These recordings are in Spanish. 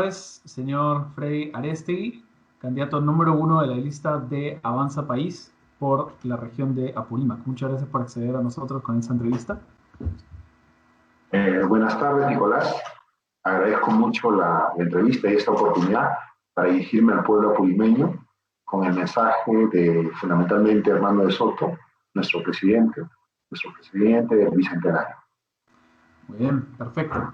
felicidades, señor Freddy Arestegui, candidato número 1 de la lista de Avanza País por la región de Apurímac. Muchas gracias por acceder a nosotros con esta entrevista. Buenas tardes, Nicolás. Agradezco mucho la entrevista y esta oportunidad para dirigirme al pueblo apurimeño con el mensaje de, fundamentalmente, Hernando de Soto, nuestro presidente del Bicentenario. Muy bien, perfecto.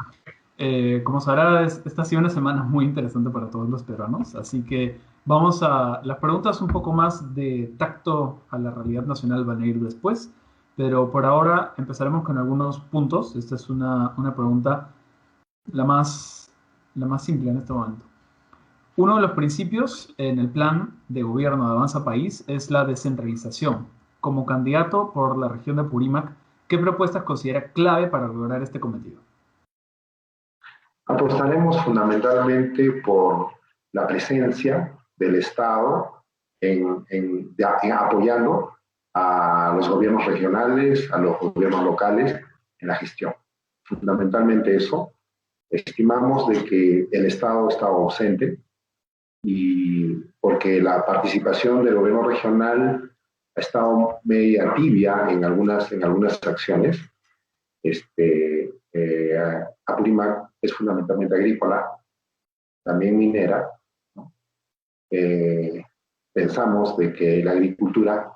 Como sabrá, esta ha sido una semana muy interesante para todos los peruanos, así que vamos a las preguntas un poco más de tacto a la realidad nacional, van a ir después, pero por ahora empezaremos con algunos puntos. Esta es una pregunta la más simple en este momento. Uno de los principios en el plan de gobierno de Avanza País es la descentralización. Como candidato por la región de Apurímac, ¿qué propuestas considera clave para lograr este cometido? Apostaremos fundamentalmente por la presencia del Estado en apoyando a los gobiernos regionales, a los gobiernos locales en la gestión. Fundamentalmente eso. Estimamos de que el Estado está ausente y porque la participación del gobierno regional ha estado media tibia en algunas acciones. Apurímac es fundamentalmente agrícola, también minera, ¿no? Pensamos de que la agricultura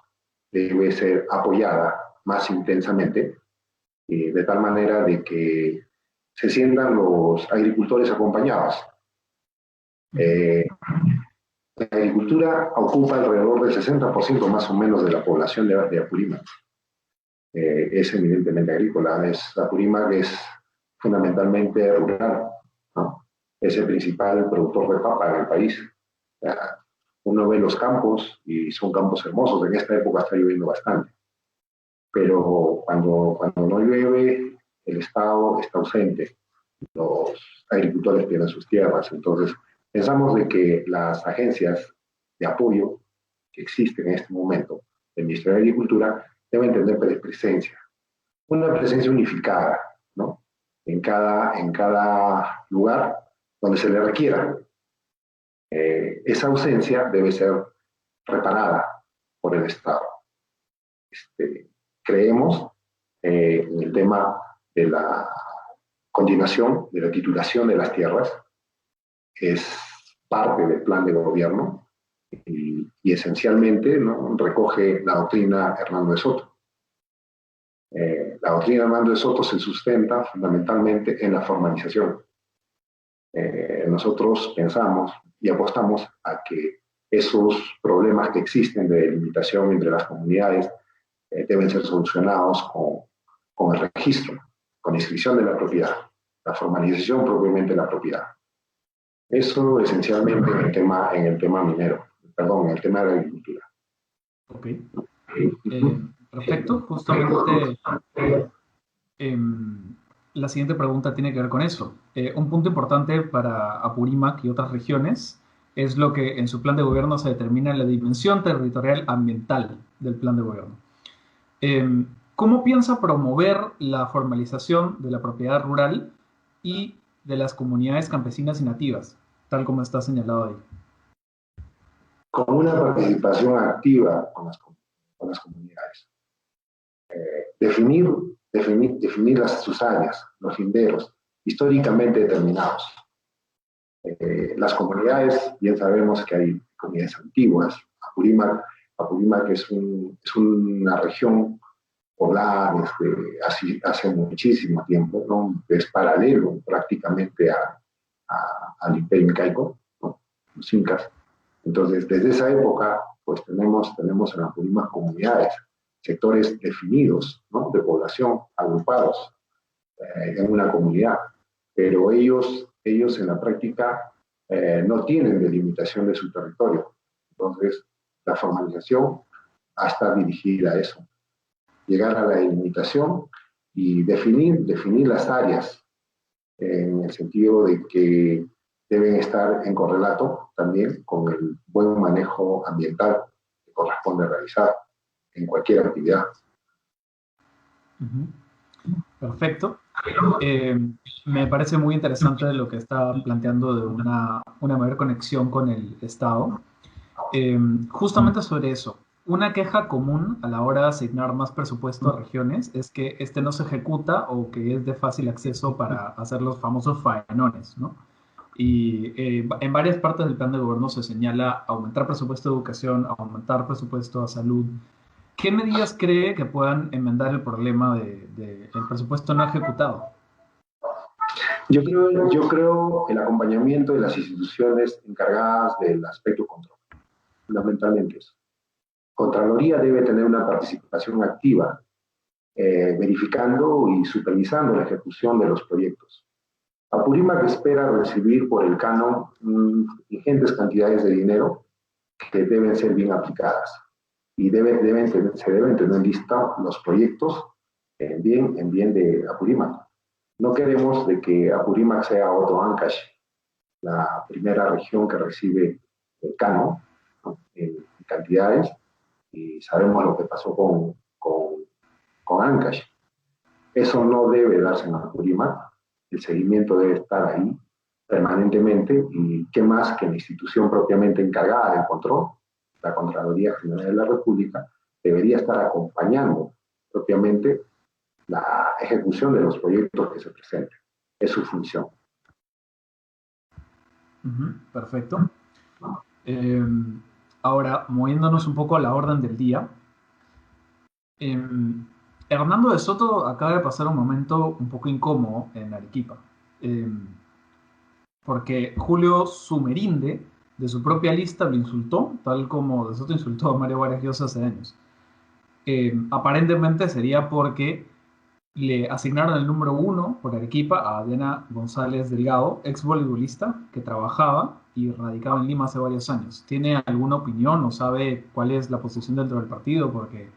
debe ser apoyada más intensamente, de tal manera de que se sientan los agricultores acompañados. La agricultura ocupa alrededor del 60% más o menos de la población de Apurímac. Es evidentemente agrícola. Apurímac es fundamentalmente rural, ¿no? Es el principal productor de papa en el país. Uno ve los campos y son campos hermosos. En esta época está lloviendo bastante. Pero cuando no llueve, el Estado está ausente. Los agricultores pierden sus tierras. Entonces, pensamos de que las agencias de apoyo que existen en este momento del Ministerio de Agricultura deben tener presencia, una presencia unificada, ¿no? En cada lugar donde se le requiera. Esa ausencia debe ser reparada por el Estado. Creemos en el tema de la continuación de la titulación de las tierras, es parte del plan de gobierno y esencialmente, ¿no?, recoge la doctrina Hernando de Soto. La doctrina Hernando de Soto se sustenta fundamentalmente en la formalización. Nosotros pensamos y apostamos a que esos problemas que existen de delimitación entre las comunidades deben ser solucionados con el registro, con la inscripción de la propiedad, la formalización propiamente de la propiedad. Eso esencialmente en el tema minero, en el tema de la agricultura. Ok. Perfecto. Justamente la siguiente pregunta tiene que ver con eso. Un punto importante para Apurímac y otras regiones es lo que en su plan de gobierno se determina la dimensión territorial ambiental del plan de gobierno. ¿Cómo piensa promover la formalización de la propiedad rural y de las comunidades campesinas y nativas, tal como está señalado ahí? Con una participación activa con las comunidades. Definir sus áreas, los linderos, históricamente determinados. Las comunidades, bien sabemos que hay comunidades antiguas. Apurímac es una región poblada hace muchísimo tiempo, ¿no? Es paralelo prácticamente al Imperio Incaico, ¿no?, los incas. Entonces, desde esa época, pues tenemos en Apurímac comunidades, sectores definidos, ¿no?, de población, agrupados en una comunidad, pero ellos en la práctica no tienen delimitación de su territorio. Entonces, la formalización va a estar dirigida a eso, llegar a la delimitación y definir las áreas en el sentido de que deben estar en correlato también con el buen manejo ambiental que corresponde realizar en cualquier actividad. Perfecto. Eh, Me parece muy interesante lo que está planteando de una mayor conexión con el Estado. Eh, Justamente sobre eso, una queja común a la hora de asignar más presupuesto a regiones es que este no se ejecuta o que es de fácil acceso para hacer los famosos faenones, ¿no? Y en varias partes del plan de gobierno se señala aumentar presupuesto de educación, aumentar presupuesto a salud. ¿Qué medidas cree que puedan enmendar el problema de el presupuesto no ejecutado? Yo creo el acompañamiento de las instituciones encargadas del aspecto control, fundamentalmente eso. Contraloría debe tener una participación activa, verificando y supervisando la ejecución de los proyectos. Apurímac espera recibir por el canon ingentes cantidades de dinero que deben ser bien aplicadas y se deben tener lista los proyectos en bien de Apurímac. No queremos de que Apurímac sea otro Ancash, la primera región que recibe el canon, ¿no? En cantidades, y sabemos lo que pasó con Ancash. Eso no debe darse en Apurímac, el seguimiento debe estar ahí permanentemente y qué más que la institución propiamente encargada del control, la Contraloría General de la República, debería estar acompañando propiamente la ejecución de los proyectos que se presenten. Es su función. Ujú, perfecto. Eh, Ahora, moviéndonos un poco a la orden del día, eh, Hernando de Soto acaba de pasar un momento un poco incómodo en Arequipa, eh, porque Julio Sumerinde, de su propia lista, lo insultó, tal como de Soto insultó a Mario Vargas Llosa hace años. Aparentemente sería porque le asignaron el número uno por Arequipa a Adriana González Delgado, ex voleibolista que trabajaba y radicaba en Lima hace varios años. ¿Tiene alguna opinión o sabe cuál es la posición dentro del partido? Porque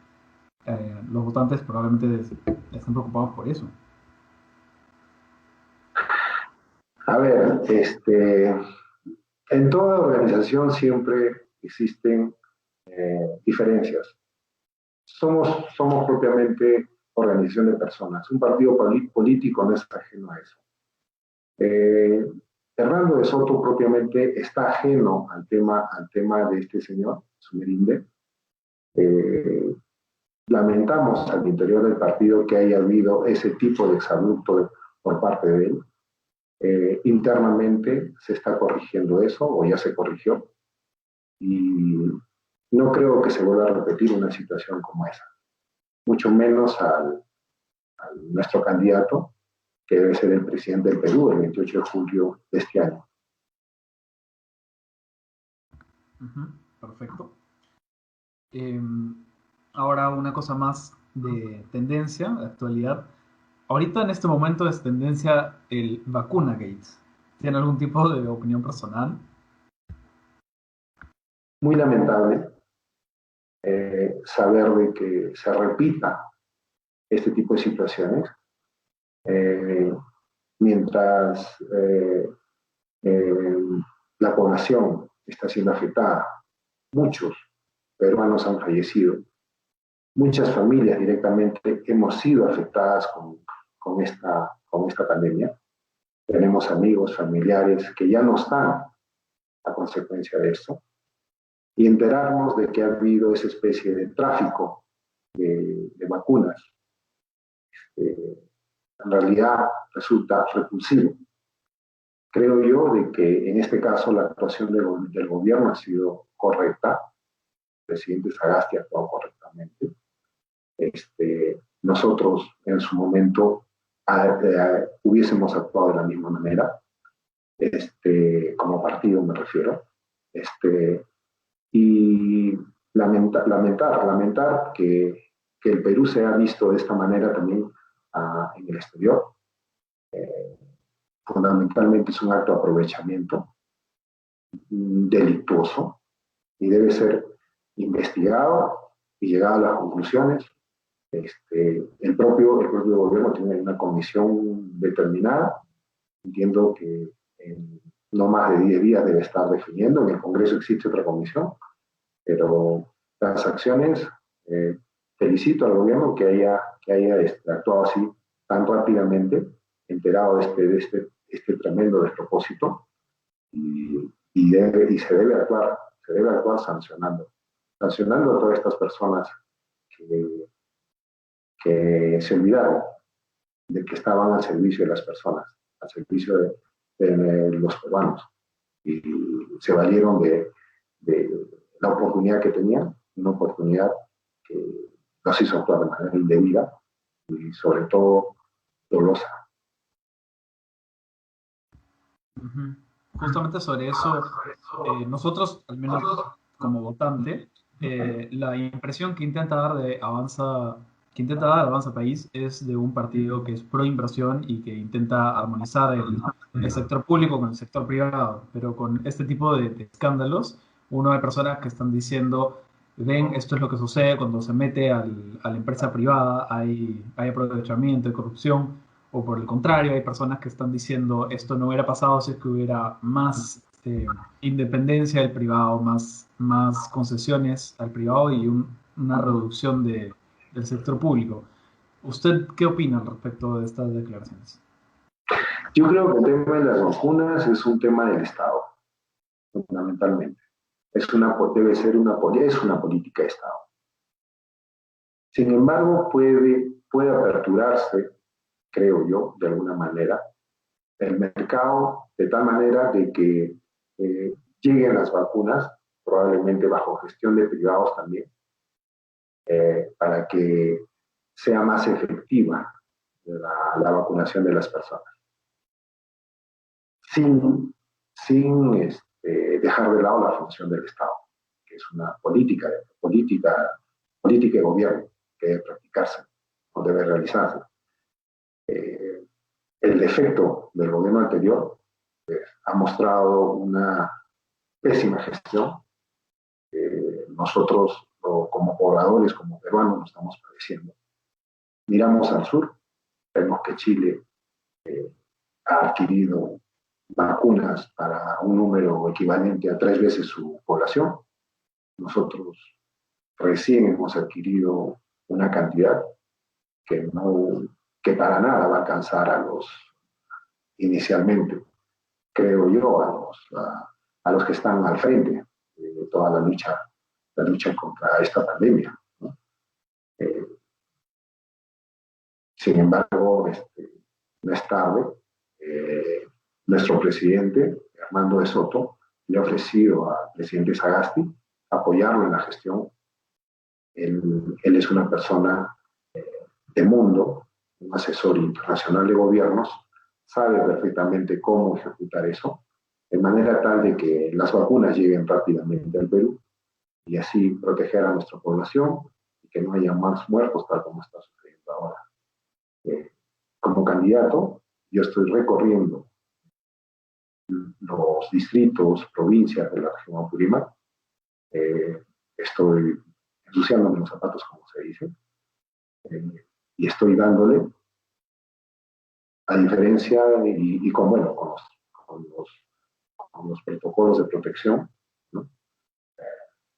los votantes probablemente estén preocupados por eso. A ver, en toda organización siempre existen diferencias. Somos propiamente organización de personas. Un partido político no es ajeno a eso. Eh, Hernando de Soto propiamente está ajeno al tema de este señor, Sumerinde. Eh, Lamentamos al interior del partido que haya habido ese tipo de exabrupto por parte de él. Internamente se está corrigiendo eso, o ya se corrigió, y no creo que se vuelva a repetir una situación como esa, mucho menos a nuestro candidato, que debe ser el presidente del Perú el 28 de julio de este año. Ujú, perfecto. Eh, Ahora una cosa más de tendencia, de actualidad. Ahorita en este momento es tendencia el vacuna gates. ¿Tiene algún tipo de opinión personal? Muy lamentable saber de que se repita este tipo de situaciones, eh, mientras eh, la población está siendo afectada. Muchos peruanos han fallecido, muchas familias directamente hemos sido afectadas con esta pandemia. Tenemos amigos, familiares que ya no están a consecuencia de esto. Y enterarnos de que ha habido esa especie de tráfico de vacunas, en realidad resulta repulsivo. Creo yo de que en este caso la actuación del gobierno ha sido correcta, el presidente Sagasti ha actuado correctamente. Nosotros en su momento hubiésemos actuado de la misma manera, como partido me refiero, y lamentar que el Perú se ha visto de esta manera también en el exterior. Eh, Fundamentalmente es un acto de aprovechamiento delictuoso y debe ser investigado y llegado a las conclusiones. El propio gobierno tiene una comisión determinada. Entiendo que en no más de 10 días debe estar definiendo. En el Congreso existe otra comisión, pero las acciones, felicito al gobierno que haya actuado así tan rápidamente, enterado de este tremendo despropósito, y se debe actuar sancionando a todas estas personas que, que se olvidaron de que estaban al servicio de las personas, al servicio de los peruanos, y se valieron de la oportunidad que tenían, una oportunidad que los hizo actuar de manera indebida y sobre todo dolosa. Ujú. Justamente sobre eso, nosotros, al menos como votante, la impresión que intenta dar Avanza País es de un partido que es pro inversión y que intenta armonizar el sector público con el sector privado. Pero con este tipo de escándalos, uno de personas que están diciendo, ven, esto es lo que sucede cuando se mete a la empresa privada, hay aprovechamiento, hay corrupción, o por el contrario, hay personas que están diciendo esto no hubiera pasado si es que hubiera más independencia del privado, más concesiones al privado y una reducción del sector público. ¿Usted qué opina al respecto de estas declaraciones? Yo creo que el tema de las vacunas es un tema del Estado, fundamentalmente. Es una política de Estado. Sin embargo, puede aperturarse, creo yo, de alguna manera, el mercado de tal manera de que lleguen las vacunas, probablemente bajo gestión de privados también, para que sea más efectiva la vacunación de las personas, sin, sin dejar de lado la función del Estado, que es una política de gobierno que debe practicarse, o debe realizarse. Eh, el defecto del gobierno anterior ha mostrado una pésima gestión. Nosotros, como pobladores, como peruanos, lo estamos padeciendo. Miramos al sur, vemos que Chile ha adquirido vacunas para un número equivalente a 3 veces su población. Nosotros recién hemos adquirido una cantidad que, no, que para nada va a alcanzar inicialmente, creo yo, a los que están al frente de toda la lucha contra esta pandemia, ¿no? Eh, Sin embargo, no es tarde. Eh, Nuestro presidente, Armando de Soto, le ha ofrecido al presidente Sagasti apoyarlo en la gestión. Él es una persona de mundo, un asesor internacional de gobiernos, sabe perfectamente cómo ejecutar eso, de manera tal de que las vacunas lleguen rápidamente al Perú y así proteger a nuestra población y que no haya más muertos tal como está sucediendo ahora. Como candidato, yo estoy recorriendo los distritos, provincias de la región Apurímac. Estoy ensuciándome los zapatos, como se dice, y estoy dándole, a diferencia y con, bueno, con los protocolos de protección, ¿no?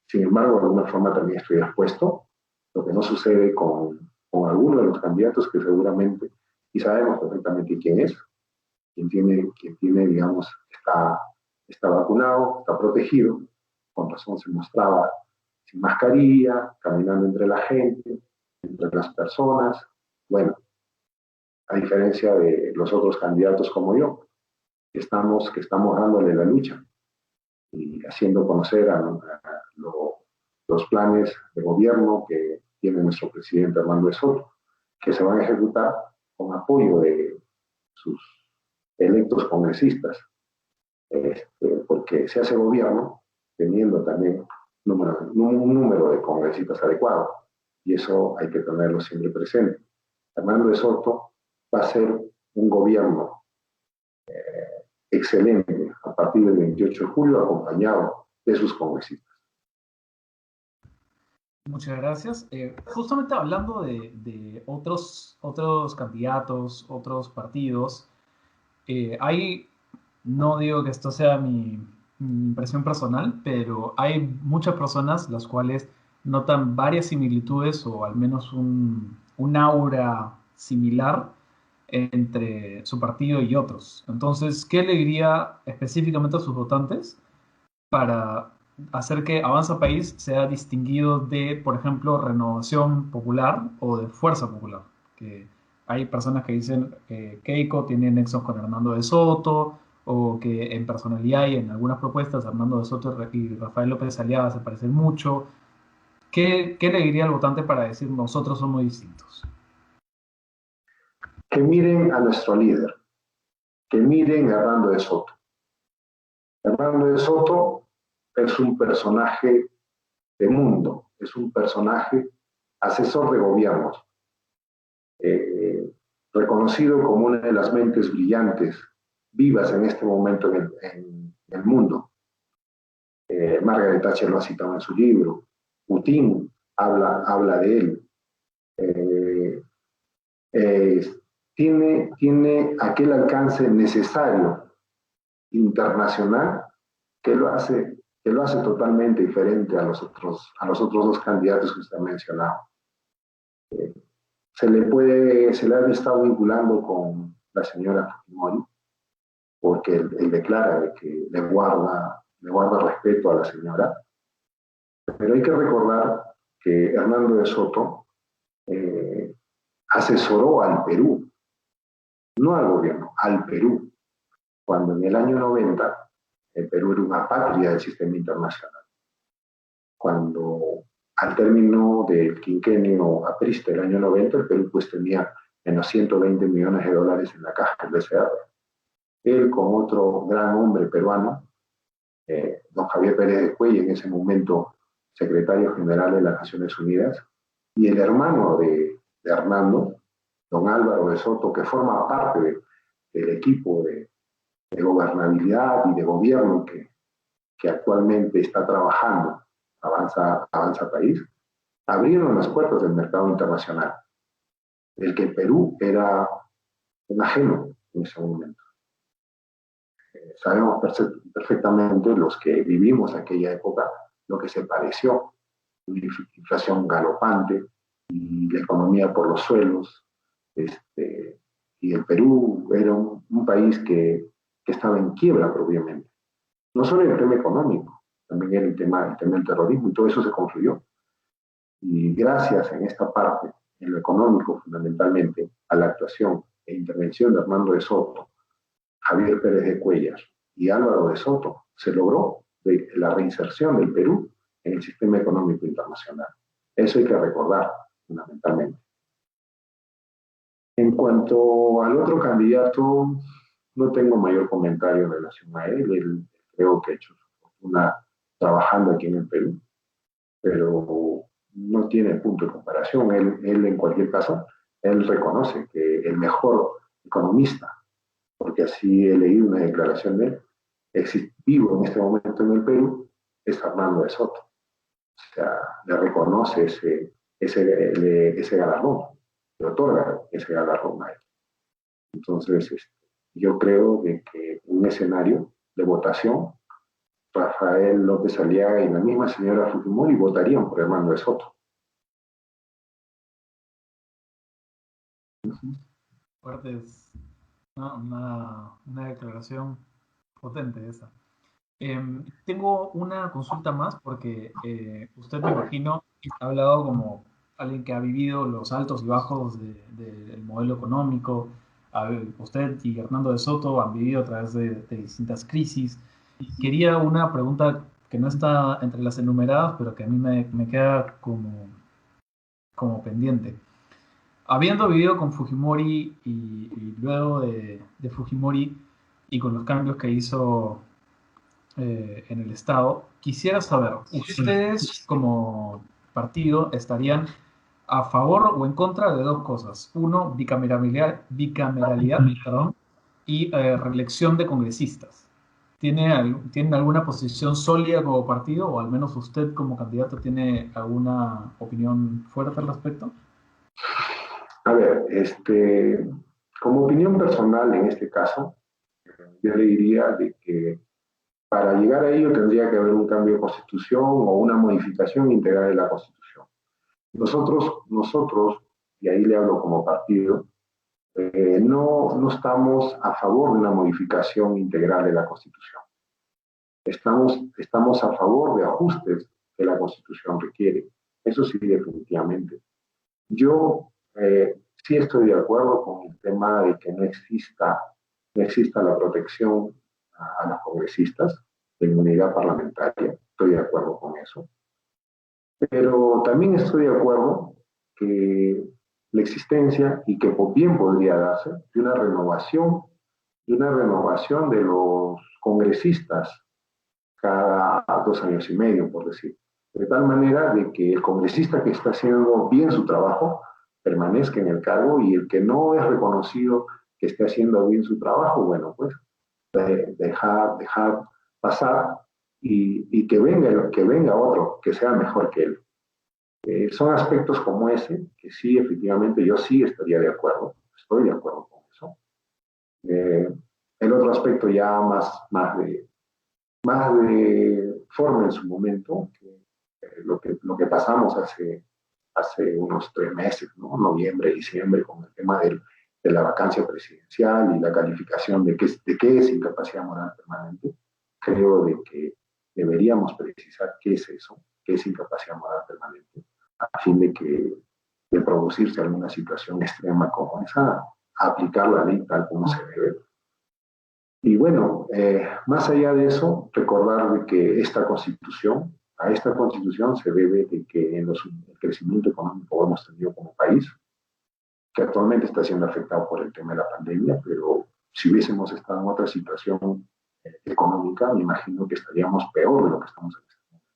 Sin embargo, de alguna forma también estoy expuesto, lo que no sucede con algunos de los candidatos que seguramente, y sabemos perfectamente quién es, quien tiene, digamos, está vacunado, está protegido, con razón se mostraba sin mascarilla, caminando entre la gente, entre las personas. Bueno, a diferencia de los otros candidatos como yo, que estamos dándole la lucha y haciendo conocer los planes de gobierno que tiene nuestro presidente Armando de Soto, que se van a ejecutar con apoyo de sus electos congresistas, porque se hace gobierno teniendo también un número de congresistas adecuado, y eso hay que tenerlo siempre presente. Armando de Soto va a ser un gobierno excelente a partir del 28 de julio, acompañado de sus congresistas. Muchas gracias. Justamente hablando de otros candidatos, otros partidos, hay, no digo que esto sea mi impresión personal, pero hay muchas personas las cuales notan varias similitudes o al menos un aura similar entre su partido y otros. Entonces, ¿qué le diría específicamente a sus votantes para hacer que Avanza País sea distinguido de, por ejemplo, Renovación Popular o de Fuerza Popular? Que hay personas que dicen que Keiko tiene nexos con Hernando de Soto, o que en personalidad y en algunas propuestas Hernando de Soto y Rafael López Aliaga se parecen mucho. ¿Qué le diría al votante para decir nosotros somos distintos? Que miren a nuestro líder, que miren a Hernando de Soto. Hernando de Soto es un personaje de mundo, es un personaje asesor de gobiernos, eh, reconocido como una de las mentes brillantes, vivas en este momento en el mundo. Margaret Thatcher lo ha citado en su libro, Putin habla de él. Eh, eh, tiene aquel alcance necesario internacional que lo hace totalmente diferente a los otros dos candidatos que usted ha mencionado. Eh, se le ha estado vinculando con la señora Fujimori, porque él declara de que le guarda respeto a la señora, pero hay que recordar que Hernando de Soto eh, asesoró al Perú, no al gobierno, al Perú, cuando en el año 90 el Perú era una patria del sistema internacional. Cuando al término del quinquenio aprista del año 90, el Perú pues tenía menos 120 millones de dólares en la caja del BCR. Él con otro gran hombre peruano, don Javier Pérez de Cuellar, en ese momento secretario general de las Naciones Unidas, y el hermano de Hernando, don Álvaro de Soto, que forma parte del equipo de gobernabilidad y de gobierno que actualmente está trabajando Avanza País, abrieron las puertas del mercado internacional, del que el Perú era un ajeno en ese momento. Sabemos perfectamente los que vivimos aquella época lo que se pareció, una inflación galopante y la economía por los suelos, y el Perú era un país que estaba en quiebra propiamente. No solo en el tema económico, también era el tema del terrorismo y todo eso se confluyó. Y gracias en esta parte, en lo económico fundamentalmente, a la actuación e intervención de Hernando de Soto, Javier Pérez de Cuellar y Álvaro de Soto, se logró la reinserción del Perú en el sistema económico internacional. Eso hay que recordar fundamentalmente. En cuanto al otro candidato, no tengo mayor comentario en relación a él. Él creo que ha hecho su fortuna trabajando aquí en el Perú, pero no tiene punto de comparación. Él en cualquier caso, él reconoce que el mejor economista, porque así he leído una declaración de él, vivo en este momento en el Perú, es Hernando de Soto. O sea, le reconoce ese galardón, le otorga ese galardón a él. Entonces, yo creo que un escenario de votación, Rafael López Aliaga y la misma señora Fujimori votarían por Hernando de Soto. Fuerte es una declaración potente esa. Tengo una consulta más porque usted, me imagino, ha hablado como alguien que ha vivido los altos y bajos del modelo económico. Usted y Hernando de Soto han vivido a través de distintas crisis. Quería una pregunta que no está entre las enumeradas, pero que a mí me queda como pendiente. Habiendo vivido con Fujimori y luego de Fujimori y con los cambios que hizo en el Estado, quisiera saber, ¿ustedes como partido estarían a favor o en contra de dos cosas? Uno, bicameralidad, perdón, y reelección de congresistas. ¿Tienen alguna posición sólida como partido, o al menos usted como candidato tiene alguna opinión fuerte al respecto? A ver, como opinión personal en este caso, yo le diría de que para llegar a ello tendría que haber un cambio de constitución o una modificación integral de la constitución. Nosotros, y ahí le hablo como partido, No estamos a favor de una modificación integral de la Constitución. Estamos a favor de ajustes que la Constitución requiere. Eso sí, definitivamente. Yo sí estoy de acuerdo con el tema de que no exista la protección a los congresistas de inmunidad parlamentaria. Estoy de acuerdo con eso. Pero también estoy de acuerdo que la existencia y que bien podría darse de una renovación de los congresistas cada 2 años y medio, por decir. De tal manera de que el congresista que está haciendo bien su trabajo permanezca en el cargo y el que no es reconocido que esté haciendo bien su trabajo, bueno, pues dejar pasar y que venga otro que sea mejor que él. Son aspectos como ese que sí, efectivamente, yo sí estaría de acuerdo, estoy de acuerdo con eso. Eh, el otro aspecto ya más de forma en su momento, lo que pasamos hace unos 3 meses, ¿no? Noviembre, diciembre, con el tema de la vacancia presidencial y la calificación de qué es incapacidad moral permanente. Creo de que deberíamos precisar qué es eso, qué es incapacidad moral permanente, a fin de producirse alguna situación extrema como esa, aplicar la ley tal como se debe. Y bueno, más allá de eso, recordar de que a esta constitución se debe de que el crecimiento económico que hemos tenido como país, que actualmente está siendo afectado por el tema de la pandemia, pero si hubiésemos estado en otra situación económica, me imagino que estaríamos peor de lo que estamos en este momento.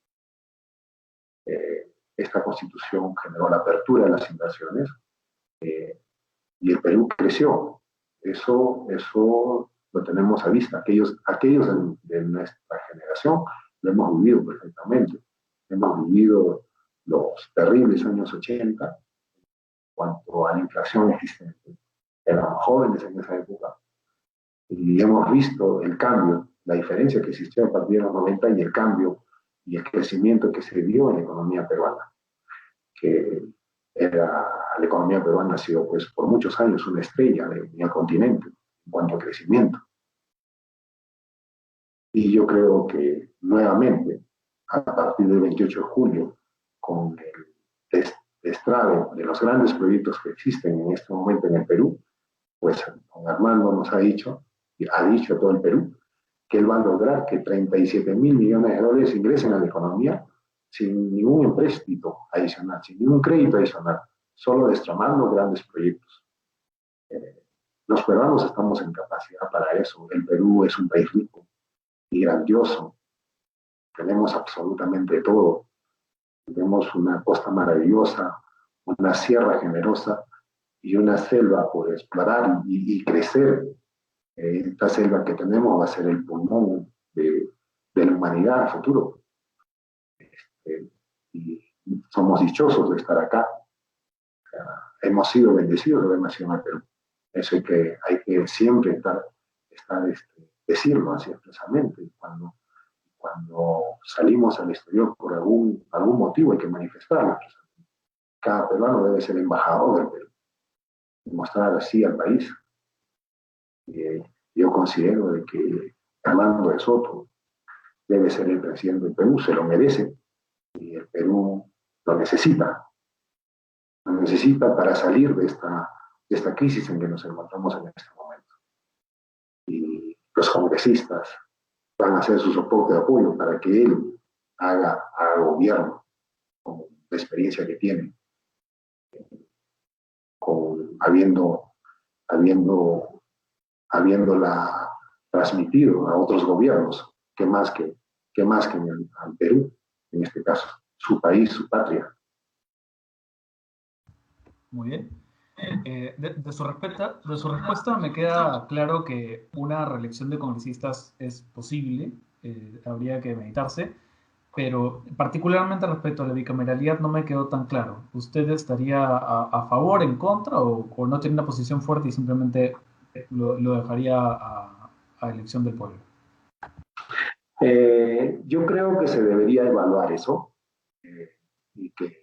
Esta constitución generó la apertura de las inversiones y el Perú creció. Eso lo tenemos a vista. Aquellos de nuestra generación lo hemos vivido perfectamente. Hemos vivido los terribles años 80 en cuanto a la inflación existente. Éramos jóvenes en esa época y hemos visto el cambio, la diferencia que existió a partir de los 90 y el cambio y el crecimiento que se dio en la economía peruana, que la economía peruana ha sido pues por muchos años una estrella en el continente en cuanto a crecimiento. Y yo creo que nuevamente, a partir del 28 de julio, con el destrave de los grandes proyectos que existen en este momento en el Perú, pues don Armando nos ha dicho a todo el Perú, que él va a lograr que 37.000 millones de dólares ingresen a la economía sin ningún empréstito adicional, sin ningún crédito adicional, solo destramando grandes proyectos. Los peruanos estamos en capacidad para eso. El Perú es un país rico y grandioso. Tenemos absolutamente todo. Tenemos una costa maravillosa, una sierra generosa y una selva por explorar y crecer. Esta selva que tenemos va a ser el pulmón de la humanidad al futuro. Y somos dichosos de estar acá. Hemos sido bendecidos de haber nacido en el Perú. Eso hay que siempre decirlo así expresamente. Cuando salimos al exterior por algún motivo hay que manifestarlo. Cada peruano debe ser embajador del Perú y mostrar así al país. Yo considero de que Armando de Soto debe ser el presidente del Perú, se lo merece y el Perú lo necesita. Lo necesita para salir de esta crisis en que nos encontramos en este momento. Y los congresistas van a hacer su soporte de apoyo para que él haga gobierno con la experiencia que tiene, habiéndola transmitido a otros gobiernos, que más que al Perú, en este caso, su país, su patria. Muy bien. De su respuesta me queda claro que una reelección de congresistas es posible, habría que meditarse, pero particularmente respecto a la bicameralidad no me quedó tan claro. ¿Usted estaría a favor, en contra o no tiene una posición fuerte y simplemente lo dejaría a elección del pueblo? Yo creo que se debería evaluar eso y que, en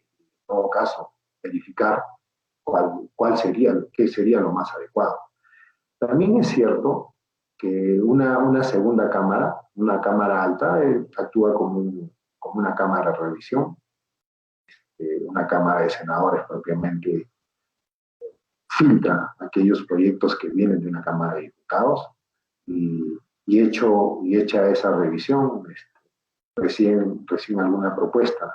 todo caso, verificar qué sería lo más adecuado. También es cierto que una segunda cámara, una cámara alta, actúa como una cámara de revisión, una cámara de senadores propiamente filtra aquellos proyectos que vienen de una Cámara de Diputados y hecha esa revisión, recién alguna propuesta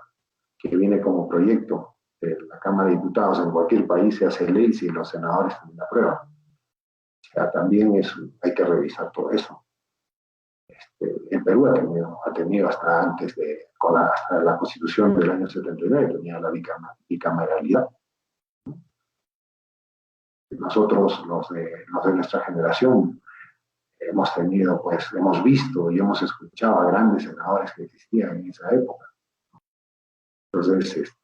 que viene como proyecto de la Cámara de Diputados en cualquier país se hace ley si los senadores también la aprueban. O sea, también hay que revisar todo eso. En Perú ha tenido hasta antes hasta la Constitución del año 79, tenía la bicameralidad. Nosotros, los de nuestra generación, hemos visto y hemos escuchado a grandes senadores que existían en esa época. Entonces,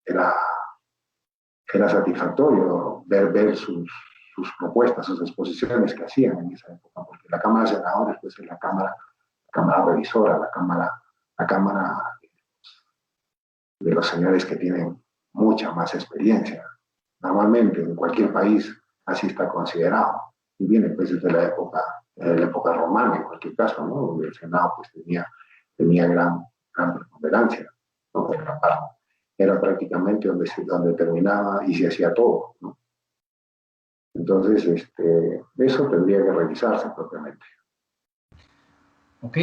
era satisfactorio ver sus propuestas, sus exposiciones que hacían en esa época, porque la Cámara de Senadores pues, es la cámara revisora, la cámara de los señores que tienen mucha más experiencia. Normalmente en cualquier país así está considerado y viene pues desde la época romana en cualquier caso, ¿no? Donde el Senado pues tenía gran preponderancia, ¿no? Era prácticamente donde terminaba y se hacía todo, ¿no? Entonces eso tendría que revisarse propiamente. Ok,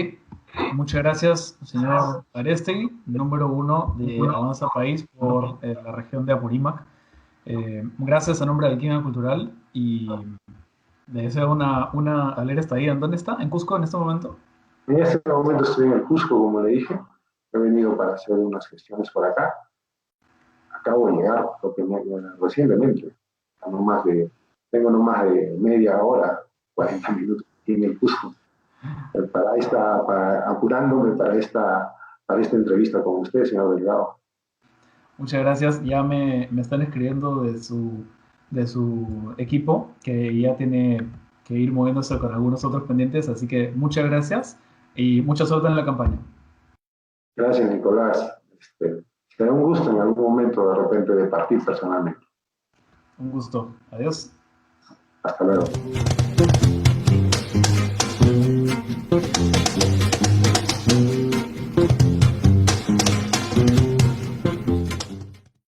muchas gracias, señor Arestegui, número 1 de Avanza País por la región de Apurímac. Gracias a nombre del Química Cultural y le deseo una alegre estadía. ¿En dónde está? ¿En Cusco en este momento? En este momento estoy en el Cusco, como le dije. He venido para hacer unas gestiones por acá. Acabo de llegar recientemente. Tengo no más de media hora, 40 minutos aquí en el Cusco. Apurándome para esta entrevista con usted, señor Delgado. Muchas gracias. Ya me están escribiendo de su equipo que ya tiene que ir moviéndose con algunos otros pendientes, así que muchas gracias y mucha suerte en la campaña. Gracias, Nicolás. Será un gusto en algún momento de repente de partir personalmente. Un gusto. Adiós. Hasta luego.